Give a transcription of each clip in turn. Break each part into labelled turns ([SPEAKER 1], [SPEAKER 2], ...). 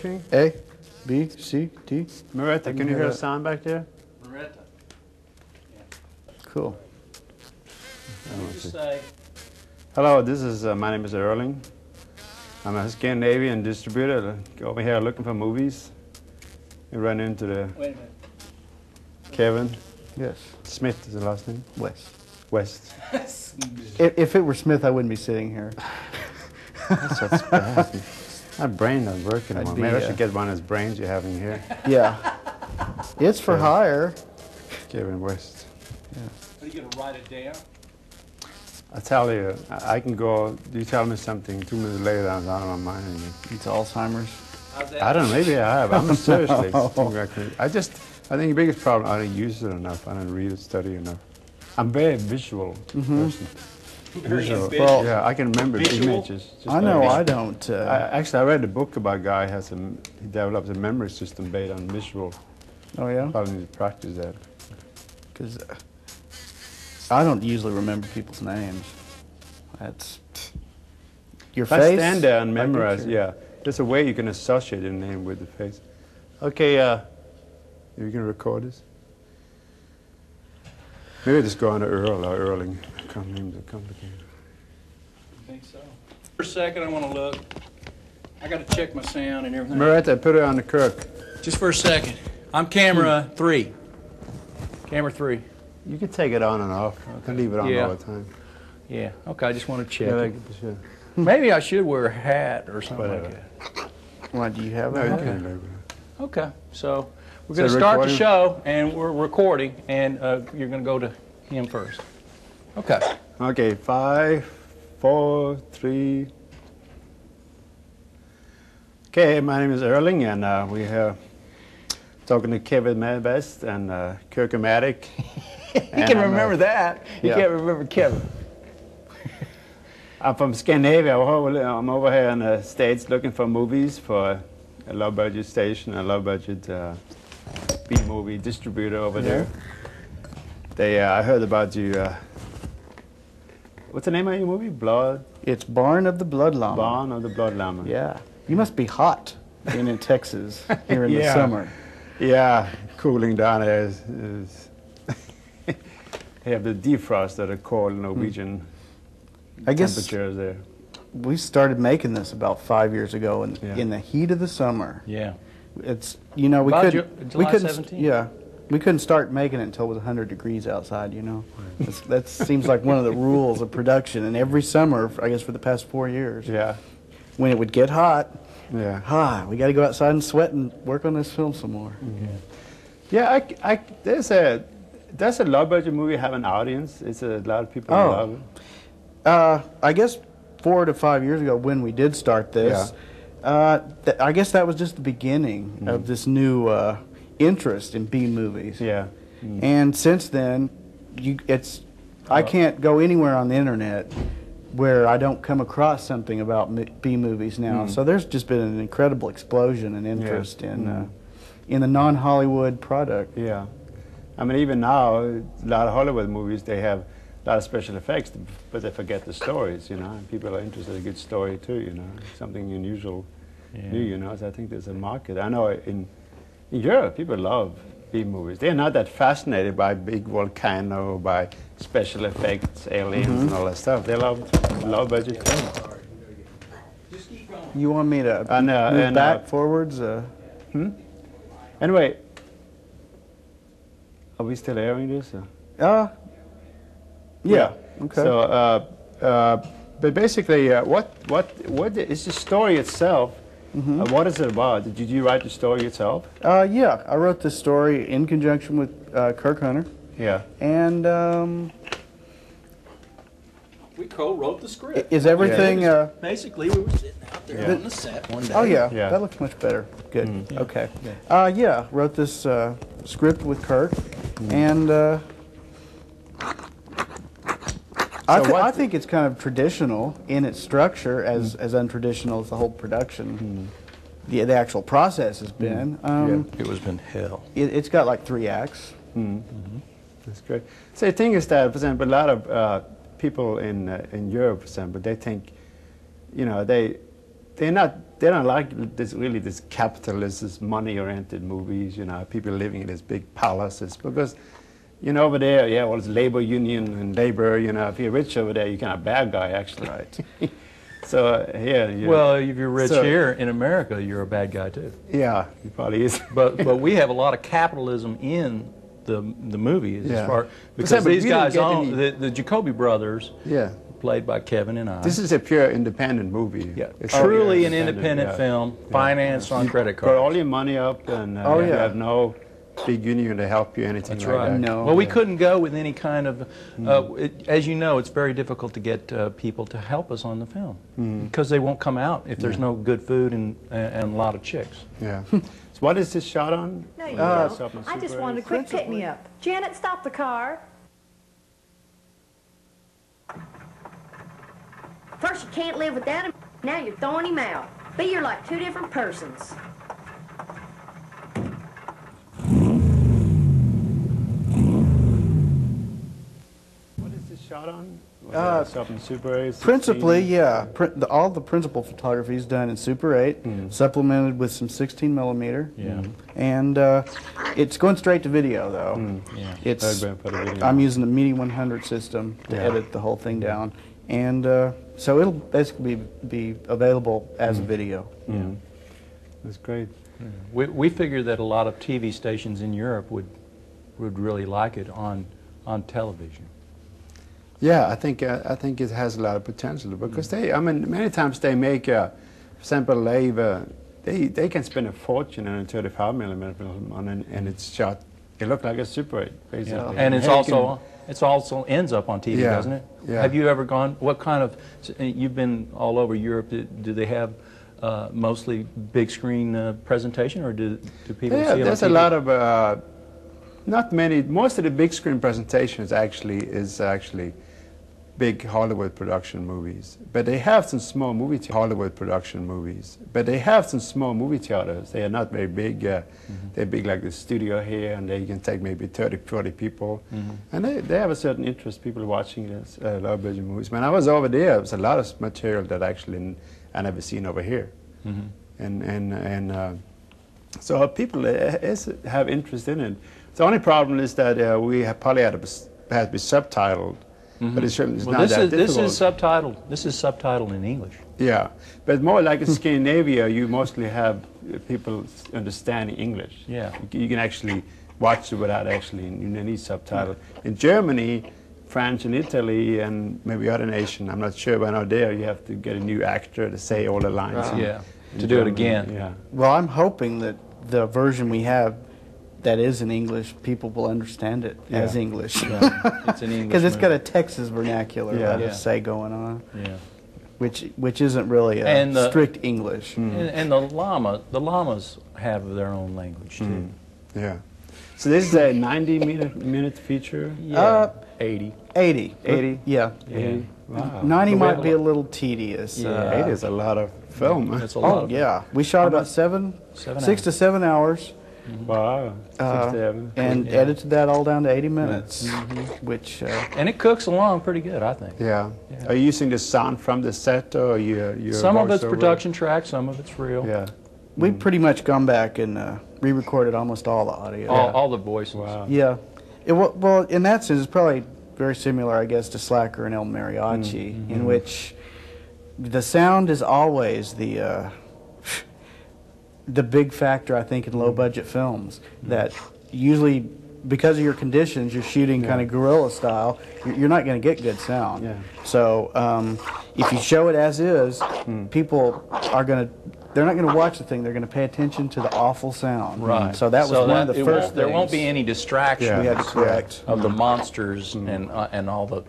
[SPEAKER 1] King?
[SPEAKER 2] A, B, C, D.
[SPEAKER 1] Maretta, can you hear a sound back there?
[SPEAKER 3] Maretta.
[SPEAKER 2] Cool.
[SPEAKER 3] Just say,
[SPEAKER 1] Hello, this is my name is Erling. I'm a Scandinavian distributor over here looking for movies. We run into the
[SPEAKER 3] wait a minute.
[SPEAKER 1] Kevin
[SPEAKER 2] Yes.
[SPEAKER 1] Smith is the last name.
[SPEAKER 2] West.
[SPEAKER 1] West.
[SPEAKER 2] If it were Smith, I wouldn't be sitting here.
[SPEAKER 1] That's bad. My brain not working anymore.
[SPEAKER 2] be,
[SPEAKER 1] Maybe I should get one of those brains you're having here.
[SPEAKER 2] Yeah. It's for hire.
[SPEAKER 1] Kevin West.
[SPEAKER 3] Are you going to write it down?
[SPEAKER 1] I tell you, I can go. You tell me something 2 minutes later, I'm out of my mind again.
[SPEAKER 2] It's Alzheimer's.
[SPEAKER 3] How's that?
[SPEAKER 1] I don't know. Maybe I have. I'm seriously. I think the biggest problem, I don't use it enough. I don't read it, study enough. I'm very visual person.
[SPEAKER 3] Very
[SPEAKER 1] Visual.
[SPEAKER 3] ambitious.
[SPEAKER 2] Well,
[SPEAKER 1] Yeah, I can remember
[SPEAKER 3] Visual?
[SPEAKER 1] images. just
[SPEAKER 2] I know
[SPEAKER 1] like-
[SPEAKER 2] I don't.
[SPEAKER 1] Actually, I read a book about a guy he develops a memory system based on visual.
[SPEAKER 2] Oh, yeah?
[SPEAKER 1] Probably need to practice that.
[SPEAKER 2] Because I don't usually remember people's names. That's your
[SPEAKER 1] If I
[SPEAKER 2] face.
[SPEAKER 1] stand there and
[SPEAKER 2] I
[SPEAKER 1] memorize,
[SPEAKER 2] picture.
[SPEAKER 1] yeah. There's a way you can associate your name with the face. Okay, you can record this. Maybe just go on to Earl or Erling. Names are complicated.
[SPEAKER 3] I think so. For a second, I want to look. I got to check my sound and everything.
[SPEAKER 1] Maretta, put it on the Kirk.
[SPEAKER 3] Just for a second. I'm camera 3. Camera 3.
[SPEAKER 1] You can take it on and off. I can leave it on
[SPEAKER 3] Yeah.
[SPEAKER 1] all the time.
[SPEAKER 3] Yeah. Okay, I just want to check
[SPEAKER 1] Yeah,
[SPEAKER 3] it.
[SPEAKER 1] sure.
[SPEAKER 3] Maybe I should wear a hat or something
[SPEAKER 1] Whatever.
[SPEAKER 3] like that.
[SPEAKER 2] Why, do you have
[SPEAKER 1] No,
[SPEAKER 2] a
[SPEAKER 1] you
[SPEAKER 2] hat?
[SPEAKER 1] can leave it.
[SPEAKER 3] Okay, so we're
[SPEAKER 1] So
[SPEAKER 3] going to start the
[SPEAKER 1] recording?
[SPEAKER 3] show, and we're recording, and you're going to go to him first. Okay.
[SPEAKER 1] Okay, 5, 4, 3. Okay, my name is Erling, and we're here talking to Kevin West and Kirk Matic.
[SPEAKER 3] He can remember that. He
[SPEAKER 1] yeah.
[SPEAKER 3] can't remember Kevin.
[SPEAKER 1] I'm from Scandinavia. I'm over here in the States looking for movies for a low-budget station, a low-budget B-movie distributor over there. I heard about you. What's the name of your movie?
[SPEAKER 2] It's Barn of the Blood Llama.
[SPEAKER 1] Barn of the Blood Lama.
[SPEAKER 2] Yeah. You must be hot in Texas here in the
[SPEAKER 1] Yeah.
[SPEAKER 2] summer.
[SPEAKER 1] Yeah, cooling down there is they have the defrost that are called Norwegian
[SPEAKER 2] I guess
[SPEAKER 1] temperatures there.
[SPEAKER 2] we started making this about 5 years ago in the heat of the summer.
[SPEAKER 3] Yeah.
[SPEAKER 2] It's, you know, we
[SPEAKER 3] About
[SPEAKER 2] couldn't,
[SPEAKER 3] July 17th?
[SPEAKER 2] yeah, we couldn't start making it until it was 100 degrees outside, you know. That seems like one of the rules of production. And every summer, I guess for the past 4 years,
[SPEAKER 1] Yeah,
[SPEAKER 2] when it would get hot,
[SPEAKER 1] yeah.
[SPEAKER 2] we got to go outside and sweat and work on this film some more.
[SPEAKER 1] Yeah, there's a low-budget movie have an audience. It's a lot of people love it.
[SPEAKER 2] I guess 4 to 5 years ago when we did start this, I guess that was just the beginning of this new interest in B movies.
[SPEAKER 1] Yeah.
[SPEAKER 2] And since then, I can't go anywhere on the internet where I don't come across something about B movies now. So there's just been an incredible explosion in interest in the non-Hollywood product.
[SPEAKER 1] Yeah. I mean, even now, a lot of Hollywood movies, they have a lot of special effects, but they forget the stories, you know. And people are interested in a good story too, you know, something unusual, new, you know. So I think there's a market. I know in Europe, people love B movies. They're not that fascinated by big volcano, by special effects, aliens, and all that stuff. They love low budget films.
[SPEAKER 2] You want me to move back, forwards?
[SPEAKER 1] Anyway, are we still airing this? Or?
[SPEAKER 2] Yeah. Okay.
[SPEAKER 1] So, but basically, what is the story itself? What is it about? Did you write the story yourself?
[SPEAKER 2] Yeah, I wrote this story in conjunction with Kirk Hunter.
[SPEAKER 1] Yeah.
[SPEAKER 2] And
[SPEAKER 3] We co-wrote the script.
[SPEAKER 2] is everything?
[SPEAKER 3] Basically, we were sitting out there on the set one day.
[SPEAKER 2] Oh yeah,
[SPEAKER 1] Yeah.
[SPEAKER 2] that looks much better. Good. Okay. Yeah, wrote this script with Kirk, and I think it's kind of traditional in its structure, as untraditional as the whole production. The actual process has been.
[SPEAKER 3] It was been hell.
[SPEAKER 2] It's got like 3 acts.
[SPEAKER 1] That's great. So the thing is that, for example, a lot of people in Europe, for example, they think, you know, they they don't like this really this capitalist, this money-oriented movies. You know, people living in these big palaces because. You know, over there, yeah, well, it's labor union and labor, you know, if you're rich over there, you're kind of bad guy, actually.
[SPEAKER 4] Right.
[SPEAKER 1] So, here...
[SPEAKER 4] Well, if you're rich here in America, you're a bad guy, too.
[SPEAKER 1] Yeah, he probably is.
[SPEAKER 4] But we have a lot of capitalism in the movies.
[SPEAKER 1] Yeah.
[SPEAKER 4] As far, because these guys own, the Jacoby brothers,
[SPEAKER 1] yeah.
[SPEAKER 4] played by Kevin and I.
[SPEAKER 1] This is a pure independent movie.
[SPEAKER 4] Yeah,
[SPEAKER 1] It's
[SPEAKER 4] truly
[SPEAKER 1] pure
[SPEAKER 4] an independent
[SPEAKER 1] yeah.
[SPEAKER 4] film,
[SPEAKER 1] Yeah.
[SPEAKER 4] financed on credit
[SPEAKER 1] Got
[SPEAKER 4] cards.
[SPEAKER 1] all your money up and you have no big union to help you, anything
[SPEAKER 4] That's
[SPEAKER 1] like
[SPEAKER 4] right.
[SPEAKER 1] that.
[SPEAKER 2] No.
[SPEAKER 4] Well, we couldn't go with any kind of, as you know, it's very difficult to get people to help us on the film because they won't come out if there's no good food and a lot of chicks.
[SPEAKER 1] Yeah. So what is this shot on?
[SPEAKER 5] No, you
[SPEAKER 1] Something
[SPEAKER 5] don't. I just
[SPEAKER 1] Super
[SPEAKER 5] wanted a
[SPEAKER 1] 8?
[SPEAKER 5] quick pick-me-up. Janet, stop the car. First, you can't live without him. Now you're throwing him out. But you're like two different persons.
[SPEAKER 1] What is this shot on? Something Super 8? 16?
[SPEAKER 2] Principally, yeah. All the principal photography is done in Super 8, supplemented with some 16 millimeter.
[SPEAKER 4] Yeah.
[SPEAKER 2] And it's going straight to video, though.
[SPEAKER 4] Yeah.
[SPEAKER 2] It's
[SPEAKER 1] They're gonna put a video.
[SPEAKER 2] I'm using the MIDI 100 system to edit the whole thing down, and so it'll basically be available as a video.
[SPEAKER 1] That's great.
[SPEAKER 4] We figured that a lot of TV stations in Europe would really like it on television.
[SPEAKER 1] Yeah, I think it has a lot of potential because I mean, many times they make, for example, they can spend a fortune on a 35 millimeter film and it's shot. It looked like a Super 8, basically.
[SPEAKER 4] Yeah. And it's also ends up on TV,
[SPEAKER 1] Yeah.
[SPEAKER 4] doesn't it?
[SPEAKER 1] Yeah.
[SPEAKER 4] Have you ever gone? What kind of? You've been all over Europe. Do they have mostly big screen presentation, or do people see it on TV?
[SPEAKER 1] There's a lot of not many. Most of the big screen presentations is actually big Hollywood production movies, but they have some small Hollywood production movies. But they have some small movie theaters. They are not very big. They're big like the studio here, and they can take maybe 30, 40 people. And they have a certain interest, people watching this low-budget movies. When I was over there was a lot of material that actually I never seen over here. So people have interest in it. The only problem is that we have probably had to be subtitled. But it's not that difficult.
[SPEAKER 4] This is subtitled. This is subtitled in English.
[SPEAKER 1] Yeah, but more like in Scandinavia, you mostly have people understanding English.
[SPEAKER 4] Yeah.
[SPEAKER 1] You can actually watch it without actually any subtitle. In Germany, France, and Italy, and maybe other nations, I'm not sure, but out there you have to get a new actor to say all the lines.
[SPEAKER 4] To do it again.
[SPEAKER 1] Yeah.
[SPEAKER 2] Well, I'm hoping that the version we have that is in English, people will understand it as English.
[SPEAKER 4] It's an English
[SPEAKER 2] Because it's got
[SPEAKER 4] movie.
[SPEAKER 2] a Texas vernacular, let us say, going on,
[SPEAKER 4] Yeah.
[SPEAKER 2] which isn't really a strict English.
[SPEAKER 4] And the llamas have their own language too.
[SPEAKER 1] Yeah. So this is a 90-minute feature?
[SPEAKER 4] Yeah. 80.
[SPEAKER 2] 80.
[SPEAKER 1] 80?
[SPEAKER 2] Yeah.
[SPEAKER 1] 80. Wow.
[SPEAKER 2] 90
[SPEAKER 4] But we
[SPEAKER 2] might
[SPEAKER 4] have
[SPEAKER 2] be a little tedious.
[SPEAKER 1] It is a lot of film.
[SPEAKER 4] It's a lot
[SPEAKER 2] Oh,
[SPEAKER 4] of
[SPEAKER 2] yeah. We shot about 6 to 7 hours.
[SPEAKER 1] Wow. 67.
[SPEAKER 2] And edited that all down to 80 minutes, which...
[SPEAKER 4] and it cooks along pretty good, I think.
[SPEAKER 1] Yeah. Are you using the sound from the set, or you
[SPEAKER 4] Some of it's
[SPEAKER 1] voiceover?
[SPEAKER 4] production track, some of it's real.
[SPEAKER 1] Yeah.
[SPEAKER 2] we've pretty much gone back and re-recorded almost all the audio.
[SPEAKER 4] All the voices.
[SPEAKER 1] Wow.
[SPEAKER 2] Yeah. Well, in that sense, it's probably very similar, I guess, to Slacker and El Mariachi, in which the sound is always the big factor, I think, in low-budget films. That usually, because of your conditions, you're shooting kind of guerrilla style, you're not going to get good sound.
[SPEAKER 1] Yeah.
[SPEAKER 2] So if you show it as is, people are going to... They're not going to watch the thing. They're going to pay attention to the awful sound.
[SPEAKER 4] Right.
[SPEAKER 2] So that was one of the first things
[SPEAKER 4] there won't be any distractions
[SPEAKER 2] we had to correct.
[SPEAKER 4] of the monsters and all the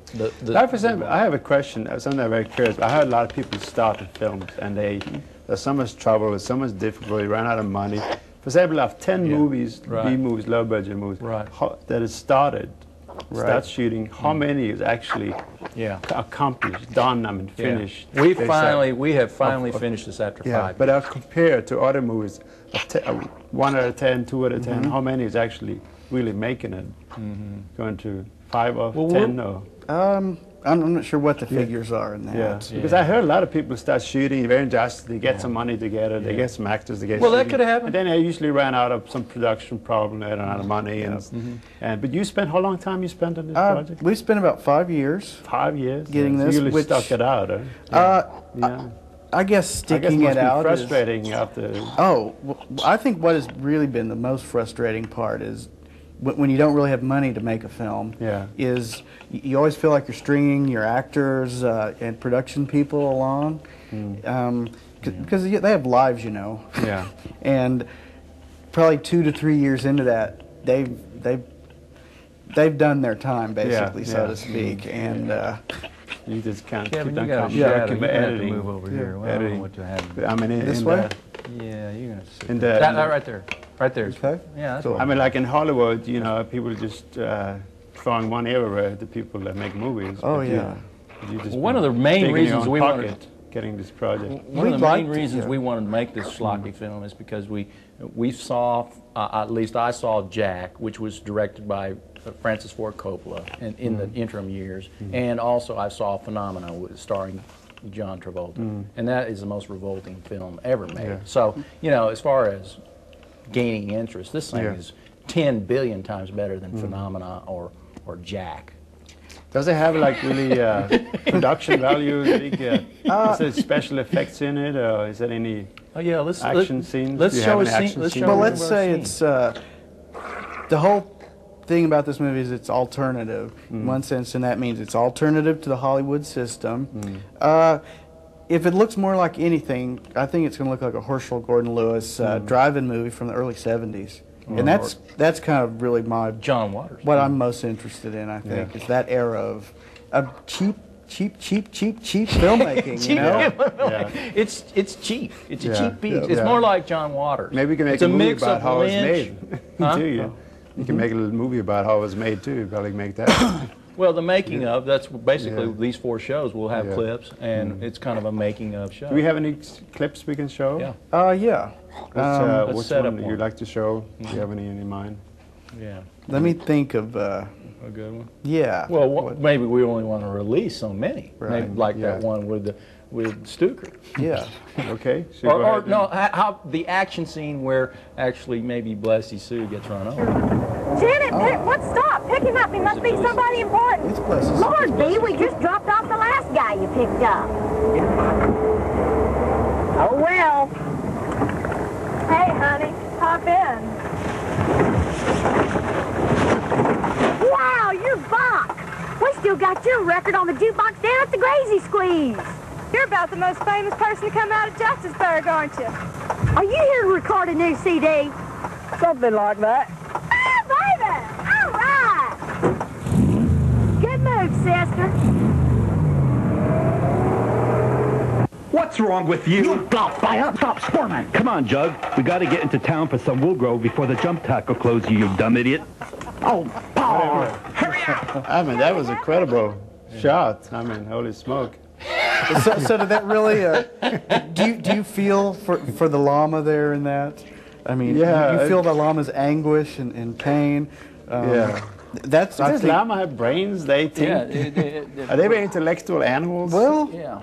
[SPEAKER 1] I have a question. Something I'm very curious. I heard a lot of people started films, and there's so much trouble, there's so much difficulty, ran out of money. For example, of 10 movies, B-movies, low-budget movies, that is started, start shooting, how many is actually accomplished, done, finished?
[SPEAKER 4] We have finally finished this after 5
[SPEAKER 1] but compared to other movies, 1 out of 10, 2 out of 10, how many is actually really making it? Going to 5 or 10 or?
[SPEAKER 2] I'm not sure what the figures are in that.
[SPEAKER 1] Yeah, because I heard a lot of people start shooting very enthusiastically, get some money together, they get some actors to get
[SPEAKER 4] Well, that
[SPEAKER 1] shooting,
[SPEAKER 4] could happen.
[SPEAKER 1] and then they usually ran out of some production problem, they ran out of money, and but you spent how long time you spent on this project?
[SPEAKER 2] We spent about 5 years.
[SPEAKER 1] 5 years
[SPEAKER 2] getting
[SPEAKER 1] So
[SPEAKER 2] this,
[SPEAKER 1] you really
[SPEAKER 2] which-
[SPEAKER 1] stuck it out, huh? Yeah.
[SPEAKER 2] I guess sticking
[SPEAKER 1] it must
[SPEAKER 2] it
[SPEAKER 1] be
[SPEAKER 2] out is,
[SPEAKER 1] frustrating after.
[SPEAKER 2] I think what has really been the most frustrating part is when you don't really have money to make a film.
[SPEAKER 1] Yeah.
[SPEAKER 2] Is you always feel like you're stringing your actors and production people along, because they have lives, you know.
[SPEAKER 1] Yeah.
[SPEAKER 2] And probably 2 to 3 years into that, they've done their time basically, so to speak, and.
[SPEAKER 1] You just can't
[SPEAKER 4] Kevin,
[SPEAKER 1] keep
[SPEAKER 4] you got
[SPEAKER 1] on
[SPEAKER 4] a shadow.
[SPEAKER 1] coming
[SPEAKER 4] You
[SPEAKER 1] back
[SPEAKER 4] have to
[SPEAKER 1] editing.
[SPEAKER 4] move over here. Well, I don't know what you have.
[SPEAKER 1] I mean,
[SPEAKER 2] This way?
[SPEAKER 4] Yeah, you're gonna sit
[SPEAKER 1] In
[SPEAKER 4] there.
[SPEAKER 1] the-
[SPEAKER 4] That right there. Right there.
[SPEAKER 2] Okay.
[SPEAKER 4] Yeah, that's
[SPEAKER 2] Cool.
[SPEAKER 1] I mean, like in Hollywood, you know, people just throwing one everywhere at the people that make movies.
[SPEAKER 2] Oh,
[SPEAKER 1] but
[SPEAKER 2] yeah.
[SPEAKER 1] You just
[SPEAKER 4] One of the main
[SPEAKER 1] dig in your
[SPEAKER 4] reasons
[SPEAKER 1] own
[SPEAKER 4] we wanted-
[SPEAKER 1] pocket getting this project.
[SPEAKER 4] One of
[SPEAKER 2] We'd
[SPEAKER 4] the
[SPEAKER 2] like
[SPEAKER 4] main
[SPEAKER 2] to,
[SPEAKER 4] reasons
[SPEAKER 2] yeah.
[SPEAKER 4] we wanted to make this schlocky film is because we saw, at least I saw Jack, which was directed by Francis Ford Coppola in the interim years, and also I saw Phenomena starring John Travolta, and that is the most revolting film ever made.
[SPEAKER 1] Yeah.
[SPEAKER 4] So, you know, as far as gaining interest, this thing
[SPEAKER 1] Yeah.
[SPEAKER 4] is 10 billion times better than Phenomena or Jack.
[SPEAKER 1] Does it have like really production value? Big, is there special effects in it, or is there any
[SPEAKER 4] Oh yeah, let's
[SPEAKER 1] action scenes?
[SPEAKER 4] Let's
[SPEAKER 1] Do you
[SPEAKER 4] show
[SPEAKER 1] have
[SPEAKER 4] a
[SPEAKER 1] any
[SPEAKER 4] scene.
[SPEAKER 1] action
[SPEAKER 4] Let's
[SPEAKER 1] scenes?
[SPEAKER 4] show
[SPEAKER 2] Well,
[SPEAKER 4] one
[SPEAKER 2] let's
[SPEAKER 4] of our
[SPEAKER 2] say
[SPEAKER 4] scenes.
[SPEAKER 2] it's the whole thing about this movie is it's alternative in one sense, and that means it's alternative to the Hollywood system. If it looks more like anything, I think it's going to look like a Herschel Gordon Lewis drive-in movie from the early '70s, and that's kind of really
[SPEAKER 4] John Waters.
[SPEAKER 2] what I'm most interested in. I think is that era of cheap filmmaking. You know?
[SPEAKER 1] Yeah.
[SPEAKER 4] It's cheap. It's a
[SPEAKER 1] Yeah.
[SPEAKER 4] cheap beach.
[SPEAKER 1] Yeah.
[SPEAKER 4] It's
[SPEAKER 1] Yeah.
[SPEAKER 4] more like John Waters.
[SPEAKER 1] Maybe we can make
[SPEAKER 4] it's
[SPEAKER 1] a movie
[SPEAKER 4] mix
[SPEAKER 1] about
[SPEAKER 4] of
[SPEAKER 1] how it was
[SPEAKER 4] Lynch.
[SPEAKER 1] made.
[SPEAKER 4] Huh?
[SPEAKER 1] Do you? You can make a little movie about how it was made too. Probably make that.
[SPEAKER 4] Well, the making of, that's basically
[SPEAKER 1] Yeah.
[SPEAKER 4] these 4 shows. We'll have
[SPEAKER 1] Yeah.
[SPEAKER 4] clips, and it's kind of a making of show.
[SPEAKER 1] Do we have any clips we can show?
[SPEAKER 4] Yeah.
[SPEAKER 2] Yeah.
[SPEAKER 1] What's
[SPEAKER 4] Let's set
[SPEAKER 1] one
[SPEAKER 4] up
[SPEAKER 1] you'd
[SPEAKER 4] one.
[SPEAKER 1] like to show? Do you have any in mind?
[SPEAKER 4] Yeah.
[SPEAKER 2] Let me think of.
[SPEAKER 4] A good one.
[SPEAKER 2] Yeah.
[SPEAKER 4] Well, maybe we only want to release so many.
[SPEAKER 2] Right.
[SPEAKER 4] Maybe like that
[SPEAKER 1] Yeah.
[SPEAKER 4] one with Stuker.
[SPEAKER 2] Yeah.
[SPEAKER 1] Okay. So go
[SPEAKER 4] Or
[SPEAKER 1] ahead
[SPEAKER 4] no,
[SPEAKER 1] and-
[SPEAKER 4] how the action scene where actually maybe Blessy Sue gets run over.
[SPEAKER 5] Janet, what? Stop. Pick him up. He must be somebody important.
[SPEAKER 2] It's Blessy Sue.
[SPEAKER 5] Lord, B, we just dropped off the last guy you picked up. Oh, well. Hey, honey, hop in. Wow, you're Bach. We still got your record on the jukebox down at the Grazy Squeeze.
[SPEAKER 6] You're about the most famous person to come out of Justiceburg, aren't you?
[SPEAKER 5] Are you here to record a new CD?
[SPEAKER 6] Something like that.
[SPEAKER 5] Ah, baby! All right! Good move, sister.
[SPEAKER 7] What's wrong with you? Stop squirming. Come on, Jug. We got to get into town for some wool grove before the jump tackle closes, you dumb idiot. Oh, Paul! Hurry up!
[SPEAKER 1] I mean, that was a credible shot. I mean, holy smoke.
[SPEAKER 2] So did that really? Do you feel for the llama there in that? I mean,
[SPEAKER 1] Yeah,
[SPEAKER 2] you feel the llama's anguish and pain.
[SPEAKER 1] Yeah.
[SPEAKER 2] That's I
[SPEAKER 1] Does
[SPEAKER 2] think.
[SPEAKER 1] llama have brains? They think.
[SPEAKER 4] Yeah.
[SPEAKER 1] Are they very intellectual animals?
[SPEAKER 2] Well,
[SPEAKER 4] Yeah.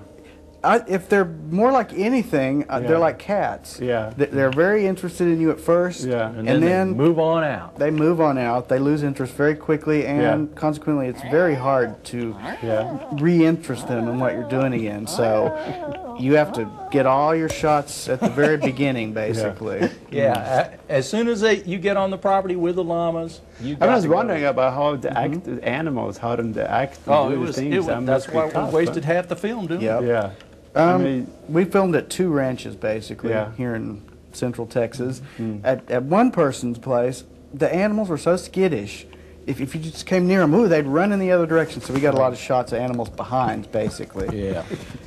[SPEAKER 2] if they're more like anything, they're like cats.
[SPEAKER 1] Yeah.
[SPEAKER 2] They're very interested in you at first.
[SPEAKER 1] Yeah.
[SPEAKER 4] And
[SPEAKER 2] And
[SPEAKER 4] then
[SPEAKER 2] then
[SPEAKER 4] they move on out.
[SPEAKER 2] they move on out. They lose interest very quickly, and consequently, it's very hard to
[SPEAKER 1] Yeah.
[SPEAKER 2] re-interest them in what you're doing again. So you have to get all your shots at the very beginning, basically.
[SPEAKER 4] Yeah. As soon as you get on the property with the llamas, you.
[SPEAKER 1] I was wondering about how the animals, how them to act and
[SPEAKER 4] Oh,
[SPEAKER 1] do
[SPEAKER 4] it
[SPEAKER 1] these
[SPEAKER 4] was.
[SPEAKER 1] things. That
[SPEAKER 4] That's
[SPEAKER 1] must be
[SPEAKER 4] why we
[SPEAKER 1] tough,
[SPEAKER 4] wasted
[SPEAKER 1] huh?
[SPEAKER 4] half the film doing
[SPEAKER 2] Yep.
[SPEAKER 4] it.
[SPEAKER 1] Yeah. I mean,
[SPEAKER 2] We filmed at 2 ranches, basically,
[SPEAKER 1] Yeah.
[SPEAKER 2] here in Central Texas. At one person's place, the animals were so skittish. If you just came near them, they'd run in the other direction. So we got a lot of shots of animals behind, basically.
[SPEAKER 4] Yeah.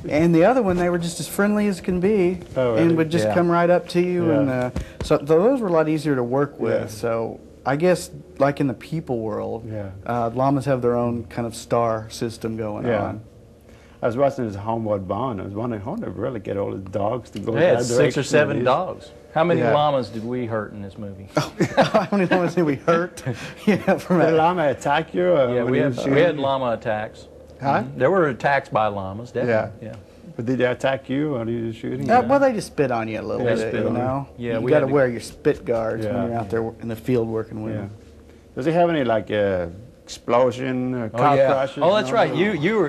[SPEAKER 2] And the other one, they were just as friendly as can be,
[SPEAKER 1] Oh, really?
[SPEAKER 2] and would just
[SPEAKER 4] Yeah.
[SPEAKER 2] come right up to you.
[SPEAKER 1] Yeah.
[SPEAKER 2] And so those were a lot easier to work with.
[SPEAKER 1] Yeah.
[SPEAKER 2] So I guess, like in the people world, llamas have their own kind of star system going
[SPEAKER 1] Yeah.
[SPEAKER 2] on.
[SPEAKER 1] I was watching this Homeward Bound. I was wondering how they really get all the dogs to go
[SPEAKER 4] They had
[SPEAKER 1] that
[SPEAKER 4] 6
[SPEAKER 1] direction.
[SPEAKER 4] or 7 dogs. How many
[SPEAKER 1] Yeah.
[SPEAKER 4] llamas did we hurt in this movie?
[SPEAKER 2] How many llamas did we hurt? Yeah, from
[SPEAKER 1] Did a llama attack you? Or
[SPEAKER 4] Yeah,
[SPEAKER 1] when
[SPEAKER 4] we
[SPEAKER 1] you
[SPEAKER 4] had
[SPEAKER 1] were shooting?
[SPEAKER 4] we had llama attacks.
[SPEAKER 1] Huh?
[SPEAKER 4] There were attacks by llamas, definitely. Yeah.
[SPEAKER 1] But did they attack you while you were shooting?
[SPEAKER 2] Well, they just spit on you a little
[SPEAKER 1] Yeah,
[SPEAKER 2] bit,
[SPEAKER 1] spit
[SPEAKER 2] you
[SPEAKER 1] on you.
[SPEAKER 2] know?
[SPEAKER 4] Yeah,
[SPEAKER 2] you
[SPEAKER 4] we
[SPEAKER 2] got
[SPEAKER 4] had
[SPEAKER 2] to
[SPEAKER 4] to-
[SPEAKER 2] wear your spit guards when
[SPEAKER 1] Yeah.
[SPEAKER 2] you're out there in the field working with
[SPEAKER 1] Yeah.
[SPEAKER 2] them.
[SPEAKER 1] Does it have any like explosion,
[SPEAKER 4] Oh
[SPEAKER 1] car
[SPEAKER 4] yeah.
[SPEAKER 1] crashes?
[SPEAKER 4] Oh, that's
[SPEAKER 1] and all
[SPEAKER 4] right.
[SPEAKER 1] that?
[SPEAKER 4] You were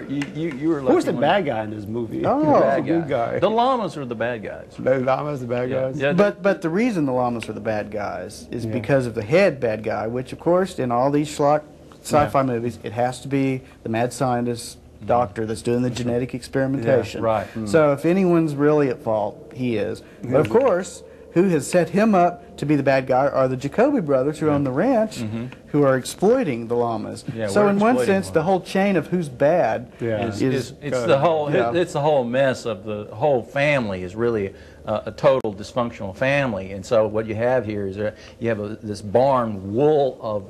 [SPEAKER 1] Who's the
[SPEAKER 4] lucky
[SPEAKER 1] bad guy in this movie?
[SPEAKER 2] Oh.
[SPEAKER 1] Who's
[SPEAKER 2] The
[SPEAKER 1] the
[SPEAKER 4] bad
[SPEAKER 1] good guy?
[SPEAKER 4] The llamas are the bad guys.
[SPEAKER 1] The llamas, the bad guys.
[SPEAKER 4] Yeah.
[SPEAKER 2] But the reason the llamas are the bad guys is
[SPEAKER 1] Yeah.
[SPEAKER 2] because of the head bad guy, which of course in all these schlock sci-fi movies, it has to be the mad scientist doctor that's doing the genetic experimentation.
[SPEAKER 4] Yeah, right.
[SPEAKER 2] So if anyone's really at fault, he is. But of course, who has set him up to be the bad guy are the Jacoby brothers who own the ranch, who are exploiting the llamas.
[SPEAKER 4] Yeah,
[SPEAKER 2] So
[SPEAKER 4] we're
[SPEAKER 2] in one
[SPEAKER 4] exploiting
[SPEAKER 2] sense, the whole chain of who's bad
[SPEAKER 1] Yeah.
[SPEAKER 2] is
[SPEAKER 4] It's the whole
[SPEAKER 2] Yeah.
[SPEAKER 4] it's the whole mess of the whole family is really a total dysfunctional family, and so what you have here is you have this barn world of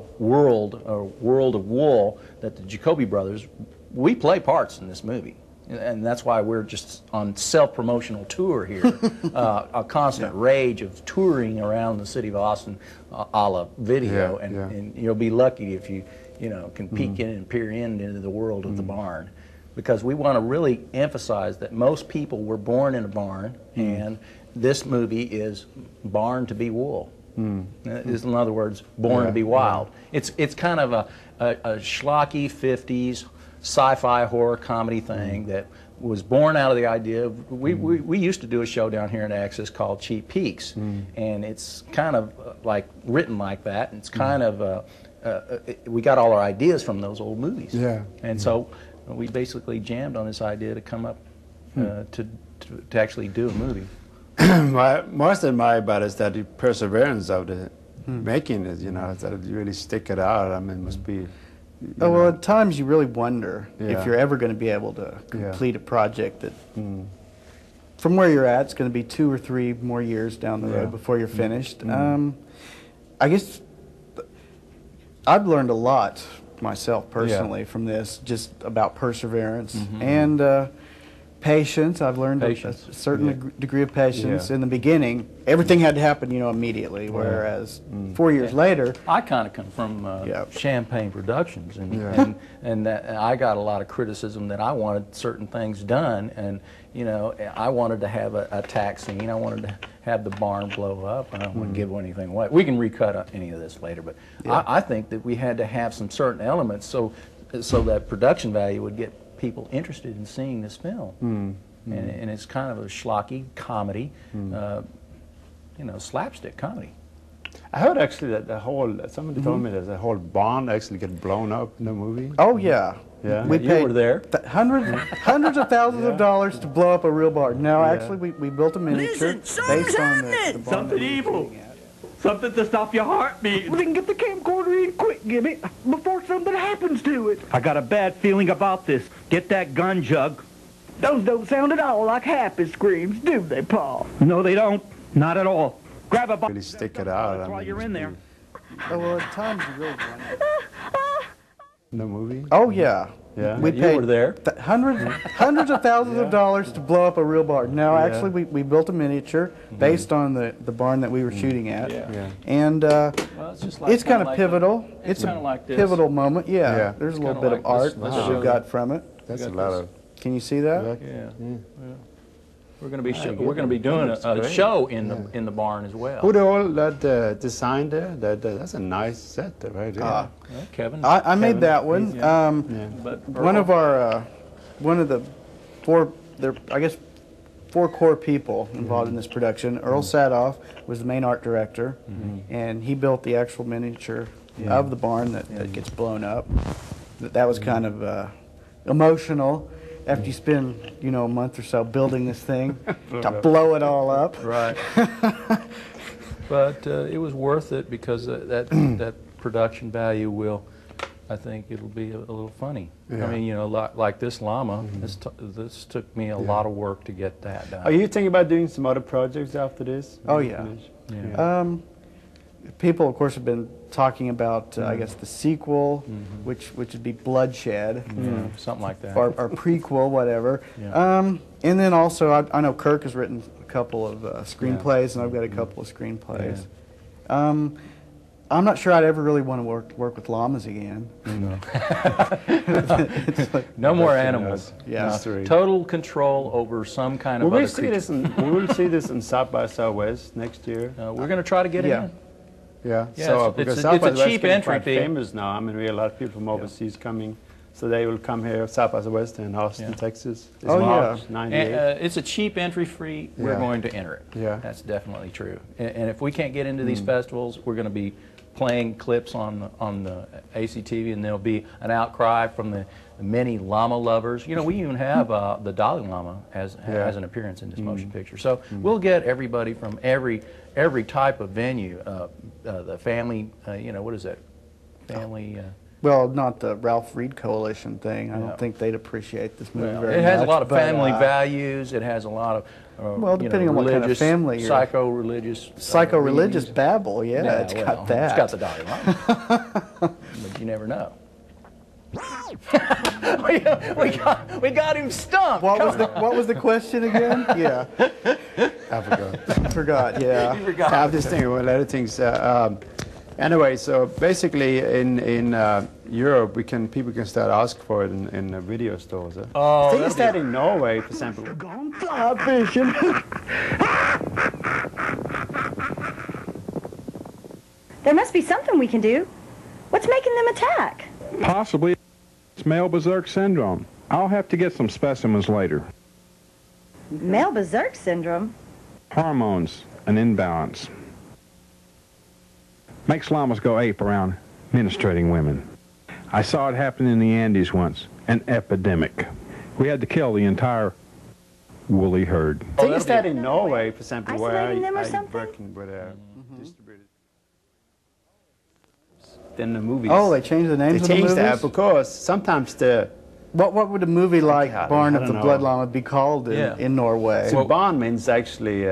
[SPEAKER 4] wool that the Jacoby brothers, we play parts in this movie, and that's why we're just on self-promotional tour here, a constant rage of touring around the city of Austin, a la video,
[SPEAKER 1] Yeah,
[SPEAKER 4] and you'll be lucky if you can peek in and peer into the world of the barn, because we want to really emphasize that most people were born in a barn, and this movie is Barn to be Wool. Is, in other words, born to be wild. It's kind of a schlocky 50s sci-fi horror comedy thing that was born out of the idea of, we used to do a show down here in Axis called Cheap Peaks, and it's kind of like written like that, and it's kind of we got all our ideas from those old movies.
[SPEAKER 1] Yeah.
[SPEAKER 4] And so we basically jammed on this idea to come up to actually do a movie.
[SPEAKER 1] What I most admire about it is that the perseverance of the making it, that you really stick it out. I mean, it must be.
[SPEAKER 2] Oh, well, at times you really wonder
[SPEAKER 1] Yeah.
[SPEAKER 2] if you're ever going to be able to complete a project that, from where you're at, it's going to be 2 or 3 more years down the road before you're finished. I guess I've learned a lot myself personally from this, just about perseverance and patience. I've learned a certain degree of patience. In the beginning, everything had to happen, immediately, whereas 4 years later...
[SPEAKER 4] I kind of come from Champagne Productions, and I got a lot of criticism that I wanted certain things done, and I wanted to have a attack scene. I wanted to have the barn blow up. I don't want to give anything away. We can recut any of this later, but I think that we had to have some certain elements so that production value would get people interested in seeing this film. And it's kind of a schlocky comedy, slapstick comedy.
[SPEAKER 1] I heard actually that somebody told me that the whole barn actually get blown up in the movie.
[SPEAKER 2] Oh, yeah.
[SPEAKER 1] Yeah.
[SPEAKER 2] We
[SPEAKER 4] You
[SPEAKER 2] paid
[SPEAKER 4] were there.
[SPEAKER 2] hundreds of thousands of dollars to blow up a real barn. No, actually, we built a miniature based on the barn.
[SPEAKER 7] Something evil. Something to stop your heartbeat.
[SPEAKER 8] We can get the camcorder in quick, Gibby, before something happens to it.
[SPEAKER 7] I got a bad feeling about this. Get that gun, Jug.
[SPEAKER 8] Those don't sound at all like happy screams, do they, Paul?
[SPEAKER 7] No, they don't. Not at all. Grab a
[SPEAKER 1] Really stick it out.
[SPEAKER 7] while you're in there.
[SPEAKER 2] Oh, well, at times you really wonder.
[SPEAKER 1] In the movie.
[SPEAKER 2] Oh, yeah.
[SPEAKER 1] Yeah.
[SPEAKER 2] We
[SPEAKER 4] You
[SPEAKER 2] paid
[SPEAKER 4] were there.
[SPEAKER 2] hundreds of thousands of dollars to blow up a real barn. No, actually, we built a miniature based on the barn that we were shooting at.
[SPEAKER 1] Yeah.
[SPEAKER 2] And
[SPEAKER 4] Well, it's just like,
[SPEAKER 2] it's kind of
[SPEAKER 4] like
[SPEAKER 2] pivotal.
[SPEAKER 4] It's
[SPEAKER 2] a
[SPEAKER 4] kinda like this.
[SPEAKER 2] pivotal moment. Yeah.
[SPEAKER 1] Yeah.
[SPEAKER 2] There's a
[SPEAKER 4] It's
[SPEAKER 2] little
[SPEAKER 4] kinda
[SPEAKER 2] bit of
[SPEAKER 4] like this.
[SPEAKER 2] art
[SPEAKER 4] Let's
[SPEAKER 2] that
[SPEAKER 4] show
[SPEAKER 2] we got from it.
[SPEAKER 1] That's a
[SPEAKER 4] got
[SPEAKER 1] lot
[SPEAKER 4] this.
[SPEAKER 1] of.
[SPEAKER 2] Can you see that?
[SPEAKER 4] Yeah. We're going to be doing a show in the barn as well.
[SPEAKER 1] Who did all that design there? That's a nice set there, right there.
[SPEAKER 4] Yeah, Kevin.
[SPEAKER 2] I made that one.
[SPEAKER 4] But
[SPEAKER 2] One of our, one of the four core people involved in this production. Earl Sadoff was the main art director, and he built the actual miniature of the barn that gets blown up. That was kind of emotional. After you spend, a month or so building this thing, to blow it all up.
[SPEAKER 4] Right. But it was worth it because that production value I think it'll be a little funny.
[SPEAKER 1] Yeah.
[SPEAKER 4] I mean, like this llama, this took me a lot of work to get that done.
[SPEAKER 1] Are you thinking about doing some other projects after this?
[SPEAKER 2] Oh, yeah. People, of course, have been talking about, I guess, the sequel, which would be Bloodshed,
[SPEAKER 4] Something like that.
[SPEAKER 2] or prequel, whatever.
[SPEAKER 4] Yeah.
[SPEAKER 2] And then also, I know Kirk has written a couple of screenplays, and I've got a couple of screenplays. I'm not sure I'd ever really want to work with llamas again. It's like,
[SPEAKER 4] No more animals.
[SPEAKER 2] Yeah.
[SPEAKER 1] Mystery.
[SPEAKER 4] Total control over some kind of
[SPEAKER 1] Will we
[SPEAKER 4] other
[SPEAKER 1] see
[SPEAKER 4] creature.
[SPEAKER 1] this in, will we see this in South by Southwest next year?
[SPEAKER 4] We're going to try to get
[SPEAKER 2] Yeah.
[SPEAKER 4] in.
[SPEAKER 1] Yeah.
[SPEAKER 4] Yeah,
[SPEAKER 1] So
[SPEAKER 4] it's
[SPEAKER 1] because
[SPEAKER 4] a-
[SPEAKER 1] South
[SPEAKER 4] it's
[SPEAKER 1] by
[SPEAKER 4] a
[SPEAKER 1] Southwest
[SPEAKER 4] cheap
[SPEAKER 1] getting
[SPEAKER 4] entry
[SPEAKER 1] quite
[SPEAKER 4] fee.
[SPEAKER 1] famous now. I mean, we have a lot of people from overseas coming, so they will come here. South by Southwest in Austin,
[SPEAKER 4] Yeah.
[SPEAKER 1] Texas. It's
[SPEAKER 2] Oh, yeah.
[SPEAKER 1] March '98.
[SPEAKER 4] And, it's a cheap entry fee. We're
[SPEAKER 1] Yeah.
[SPEAKER 4] going to enter it.
[SPEAKER 1] Yeah.
[SPEAKER 4] That's definitely true. And if we can't get into these festivals, we're going to be playing clips on the ACTV, and there'll be an outcry from the many llama lovers. You know, we even have the Dalai Lama has an appearance in this motion picture. So we'll get everybody from every type of venue. The family, you know, what is that? Family.
[SPEAKER 2] well, not the Ralph Reed Coalition thing. I
[SPEAKER 4] Yeah.
[SPEAKER 2] don't think they'd appreciate this movie
[SPEAKER 4] Well,
[SPEAKER 2] very
[SPEAKER 4] it has
[SPEAKER 2] much,
[SPEAKER 4] a lot of
[SPEAKER 2] but,
[SPEAKER 4] family values. It has a lot of
[SPEAKER 2] well, depending on what kind of
[SPEAKER 4] religious,
[SPEAKER 2] family you're-
[SPEAKER 4] psycho-religious,
[SPEAKER 2] Psycho-religious
[SPEAKER 4] readings.
[SPEAKER 2] babble, yeah, it's
[SPEAKER 4] well,
[SPEAKER 2] got that.
[SPEAKER 4] It's got the Dalai Lama, but you never know. we got him stumped.
[SPEAKER 2] What was the question again? Yeah,
[SPEAKER 1] I forgot.
[SPEAKER 2] forgot. Yeah,
[SPEAKER 1] I'm just thinking about a lot of things. Anyway, so basically in Europe, people can start asking for it in video stores.
[SPEAKER 4] Oh,
[SPEAKER 1] I think it's that in Norway, for example.
[SPEAKER 8] Gone fly fishing.
[SPEAKER 6] There must be something we can do. What's making them attack?
[SPEAKER 9] Possibly it's male berserk syndrome. I'll have to get some specimens later.
[SPEAKER 6] Male berserk syndrome?
[SPEAKER 9] Hormones, an imbalance. Makes llamas go ape around ministrating women. I saw it happen in the Andes once, an epidemic. We had to kill the entire woolly herd.
[SPEAKER 1] I think it's that in Norway, for example, where
[SPEAKER 6] Isolating them or
[SPEAKER 1] I
[SPEAKER 6] something?
[SPEAKER 1] working with distributors. Then the movies.
[SPEAKER 2] Oh, they changed the names
[SPEAKER 1] They
[SPEAKER 2] of the
[SPEAKER 1] changed
[SPEAKER 2] movies?
[SPEAKER 1] that because sometimes the
[SPEAKER 2] What would a movie like
[SPEAKER 1] God,
[SPEAKER 2] Barn
[SPEAKER 1] I
[SPEAKER 2] of the
[SPEAKER 1] don't
[SPEAKER 2] Blood
[SPEAKER 1] know.
[SPEAKER 2] Llama be called
[SPEAKER 4] Yeah.
[SPEAKER 2] in Norway?
[SPEAKER 1] so barn means actually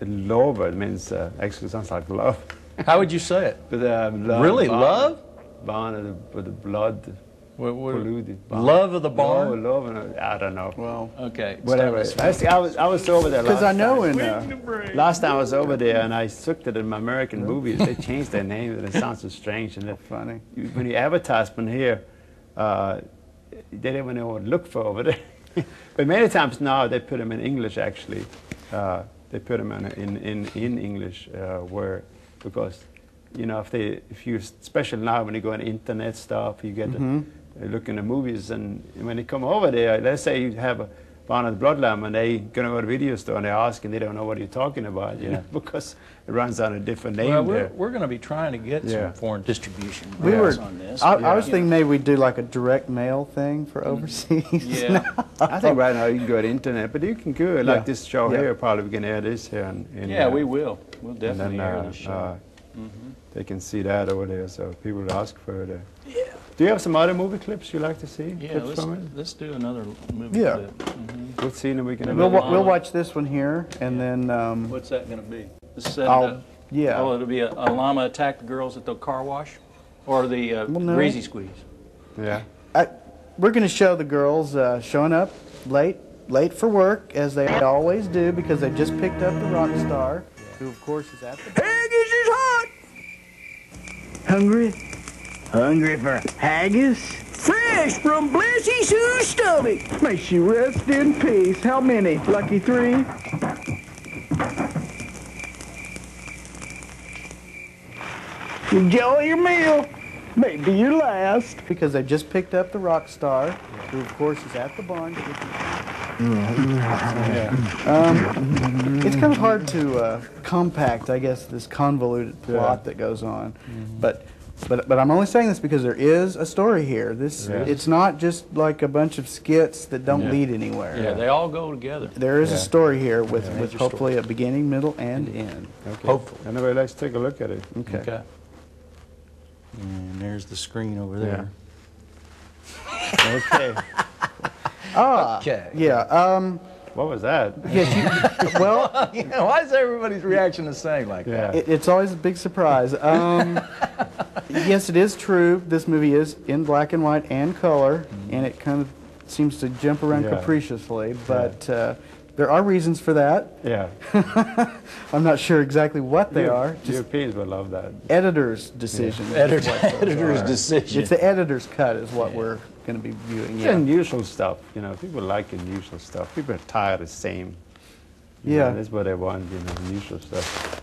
[SPEAKER 1] love. It means actually sounds like love.
[SPEAKER 4] How would you say it?
[SPEAKER 1] But love,
[SPEAKER 4] Really,
[SPEAKER 1] barn,
[SPEAKER 4] love?
[SPEAKER 1] Barn with the blood. Polluted. Barn.
[SPEAKER 4] Love of the barn?
[SPEAKER 1] Love, I don't know.
[SPEAKER 2] Well,
[SPEAKER 4] Okay.
[SPEAKER 1] Whatever. I was over there last
[SPEAKER 2] because I know
[SPEAKER 1] time. Last time I was over there and I looked at my American movies, they changed their name and it sounds so strange. And
[SPEAKER 2] funny.
[SPEAKER 1] when you advertise from here, they don't even know what to look for over there. But many times now they put them in English actually. They put them in English because you know if you especially now when you go on internet stuff, you get to look in the movies, and when they come over there, let's say you have a Barn of the Blood Lamb and they gonna go to the video store and they ask and they don't know what you're talking about, you know, because it runs on a different name
[SPEAKER 4] Well,
[SPEAKER 1] there.
[SPEAKER 4] we're going to be trying to get
[SPEAKER 1] Yeah.
[SPEAKER 4] some foreign distribution
[SPEAKER 2] We were.
[SPEAKER 4] on this.
[SPEAKER 2] I was thinking maybe we'd do like a direct mail thing for overseas.
[SPEAKER 4] Yeah.
[SPEAKER 1] I think right now you can go to internet, but you can go like
[SPEAKER 2] Yeah.
[SPEAKER 1] this show
[SPEAKER 2] Yeah.
[SPEAKER 1] here. Probably we can air this here,
[SPEAKER 3] Yeah, we will. We'll
[SPEAKER 1] and
[SPEAKER 3] definitely
[SPEAKER 1] then
[SPEAKER 3] air this show.
[SPEAKER 1] they can see that over there. So people will ask for it. Yeah. Do you have some other movie clips you like to see?
[SPEAKER 3] Yeah,
[SPEAKER 1] Clips from it?
[SPEAKER 3] let's do another movie
[SPEAKER 2] Yeah.
[SPEAKER 3] clip.
[SPEAKER 1] What scene we can?
[SPEAKER 2] We'll watch this one here, and then
[SPEAKER 3] What's that going to be? This is
[SPEAKER 2] yeah.
[SPEAKER 3] Oh, it'll be a llama attack the girls at the car wash? Or the
[SPEAKER 2] no.
[SPEAKER 3] greasy squeeze?
[SPEAKER 1] Yeah.
[SPEAKER 2] we're going to show the girls showing up late for work, as they always do, because they just picked up the rock star, who of course is at the.
[SPEAKER 8] Haggis is hot. Hungry? Hungry for haggis? Fresh from Blissy Sue's stomach. May she rest in peace. How many? Lucky 3? Enjoy your meal. Maybe your last.
[SPEAKER 2] Because they just picked up the rock star, who of course is at the barn. It's kind of hard to compact, I guess, this convoluted plot that goes on. But I'm only saying this because there is a story here. It's not just like a bunch of skits that don't lead anywhere.
[SPEAKER 3] Yeah, they all go together.
[SPEAKER 2] There is a story here with hopefully a beginning, middle, and end.
[SPEAKER 1] Okay.
[SPEAKER 4] Hopefully.
[SPEAKER 1] Anyway, let's take a look at it.
[SPEAKER 2] Okay.
[SPEAKER 4] And there's the screen over there.
[SPEAKER 1] Okay.
[SPEAKER 4] Okay.
[SPEAKER 2] Yeah.
[SPEAKER 1] What was that?
[SPEAKER 2] Yes. Well,
[SPEAKER 4] Why is everybody's reaction the same like that?
[SPEAKER 2] it's always a big surprise. Yes, it is true. This movie is in black and white and color, and it kind of seems to jump around
[SPEAKER 1] Yeah.
[SPEAKER 2] capriciously, but there are reasons for that.
[SPEAKER 1] Yeah.
[SPEAKER 2] I'm not sure exactly what they are. Just
[SPEAKER 1] Europeans will love that.
[SPEAKER 2] editor's decision. is
[SPEAKER 4] Editor's,
[SPEAKER 2] what those
[SPEAKER 4] editor's
[SPEAKER 2] are.
[SPEAKER 4] decision.
[SPEAKER 2] It's the editor's cut is what we're going to be viewing.
[SPEAKER 1] It's
[SPEAKER 2] Yeah.
[SPEAKER 1] unusual stuff, you know. People like unusual stuff. People are tired of the same. You
[SPEAKER 2] Yeah.
[SPEAKER 1] know, that's what they want, you know, unusual stuff.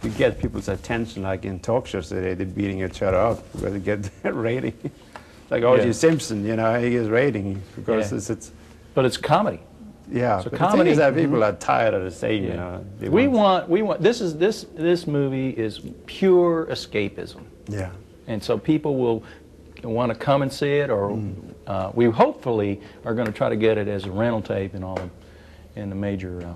[SPEAKER 1] You get people's attention, like in talk shows today, they're beating each other up because they get that rating. Like O.J. Simpson, you know, he gets rating because it's
[SPEAKER 4] But it's comedy.
[SPEAKER 1] yeah.
[SPEAKER 4] So
[SPEAKER 1] But
[SPEAKER 4] comedy-
[SPEAKER 1] the thing is that people are tired of the same, you know. They
[SPEAKER 4] We want this movie is pure escapism.
[SPEAKER 1] Yeah.
[SPEAKER 4] And so people will want to come and see it, or we hopefully are going to try to get it as a rental tape in the major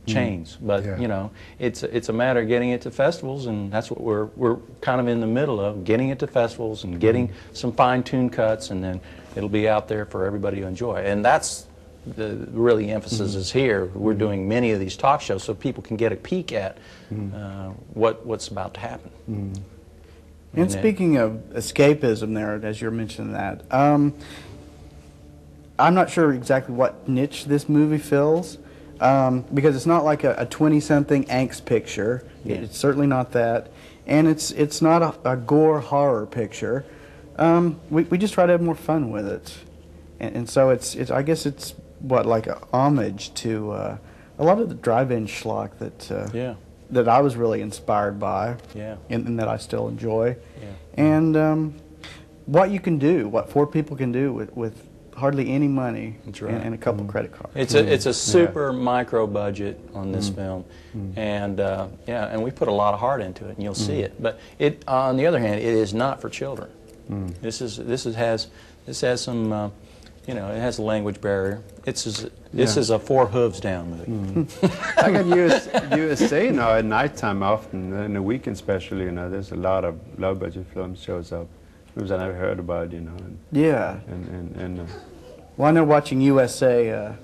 [SPEAKER 4] chains. But
[SPEAKER 1] Yeah.
[SPEAKER 4] you know, it's a matter of getting it to festivals, and that's what we're kind of in the middle of, getting it to festivals and getting some fine-tuned cuts, and then it'll be out there for everybody to enjoy. And that's the really emphasis is here. We're doing many of these talk shows so people can get a peek at what's about to happen.
[SPEAKER 2] And speaking of escapism there, as you're mentioning that, I'm not sure exactly what niche this movie fills, because it's not like a 20-something angst picture.
[SPEAKER 4] Yeah.
[SPEAKER 2] It's certainly not that. And it's not a gore horror picture. We just try to have more fun with it. And so it's I guess it's what, like a homage to a lot of the drive-in schlock that I was really inspired by, and that I still enjoy. And what you can do, what four people can do with hardly any money and a couple credit cards.
[SPEAKER 4] It's a super micro budget on this film, and and we put a lot of heart into it, and you'll see it. But on the other hand, it is not for children. This has some. You know, it has a language barrier. This is a four hooves down movie.
[SPEAKER 1] Like at USA now at nighttime often, in the weekend especially, you know, there's a lot of low-budget films shows up. Movies I never heard about, you know.
[SPEAKER 2] Well, I know watching USA,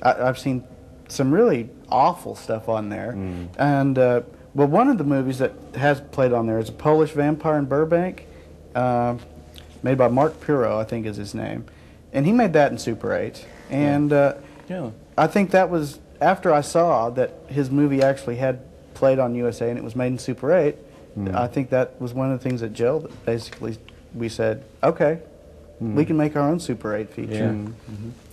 [SPEAKER 2] I've seen some really awful stuff on there. And, well, one of the movies that has played on there is a Polish Vampire in Burbank, made by Mark Pirro, I think is his name. And he made that in Super 8. And I think that was after I saw that his movie actually had played on USA and it was made in Super 8. I think that was one of the things that gelled. Basically, we said, okay, we can make our own Super 8 feature.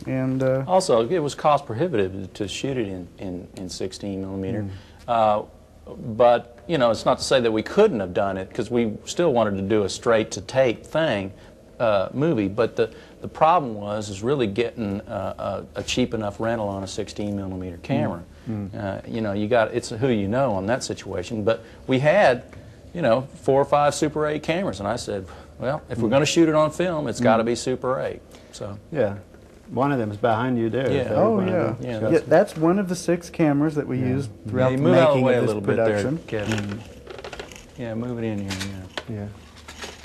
[SPEAKER 2] And
[SPEAKER 4] also, it was cost prohibitive to shoot it in 16 millimeter. But you know, it's not to say that we couldn't have done it, because we still wanted to do a straight to tape thing. Movie, but the problem is really getting a cheap enough rental on a 16 millimeter camera. You know, it's who you know on that situation. But we had, you know, 4 or 5 Super 8 cameras, and I said, well, if we're going to shoot it on film, it's got to be Super 8. So
[SPEAKER 1] one of them is behind you there.
[SPEAKER 4] Yeah.
[SPEAKER 2] oh yeah, that's one of the 6 cameras that we used throughout the
[SPEAKER 4] move out of the
[SPEAKER 2] making
[SPEAKER 4] way
[SPEAKER 2] of
[SPEAKER 4] a
[SPEAKER 2] this
[SPEAKER 4] little
[SPEAKER 2] production.
[SPEAKER 4] bit there, Kevin. Yeah, move it in here.
[SPEAKER 1] Yeah.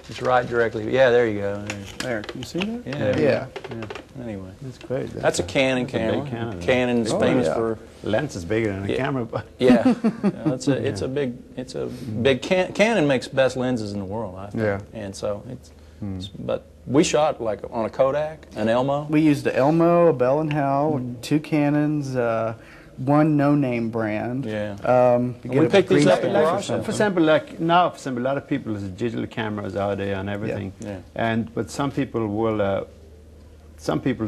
[SPEAKER 4] It's right directly. Yeah, there you go.
[SPEAKER 2] There, can you see that?
[SPEAKER 4] Yeah. Anyway,
[SPEAKER 1] that's great.
[SPEAKER 4] That's a Canon camera.
[SPEAKER 1] Big Canon.
[SPEAKER 4] Canon's famous for
[SPEAKER 1] lens is bigger than a camera, but
[SPEAKER 4] it's a big Canon makes best lenses in the world, I think. And so but we shot like on a Kodak, an Elmo.
[SPEAKER 2] We used an Elmo, a Bell and Howell, 2 Canons, one no-name brand.
[SPEAKER 4] We picked these up in
[SPEAKER 1] for example, like now, for example, a lot of people there's digital cameras out there and everything. But some people will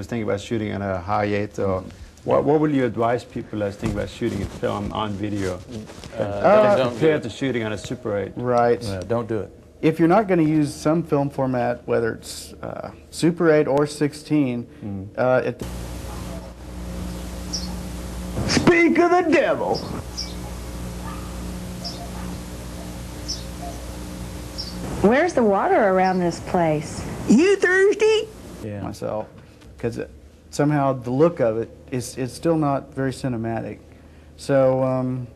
[SPEAKER 1] think about shooting on a Hi8 or. What will you advise people that think about shooting a film on video compared to shooting on a Super 8?
[SPEAKER 2] Right.
[SPEAKER 4] Don't do it.
[SPEAKER 2] If you're not going to use some film format, whether it's Super 8 or 16,
[SPEAKER 8] Speak of the devil.
[SPEAKER 6] Where's the water around this place?
[SPEAKER 8] You thirsty?
[SPEAKER 2] myself, because somehow the look of it is still not very cinematic. So I'm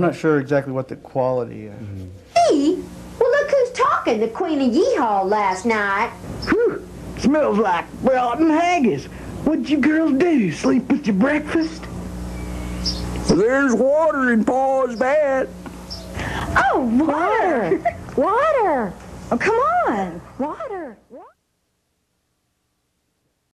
[SPEAKER 2] not sure exactly what the quality is.
[SPEAKER 5] Me? Well, look who's talking, the Queen of Yeehaw last night.
[SPEAKER 8] Whew, smells like rotten haggis. What'd you girls do, sleep with your breakfast? There's water in Pa's bed.
[SPEAKER 6] Oh, water! Water! Oh, come on! Water!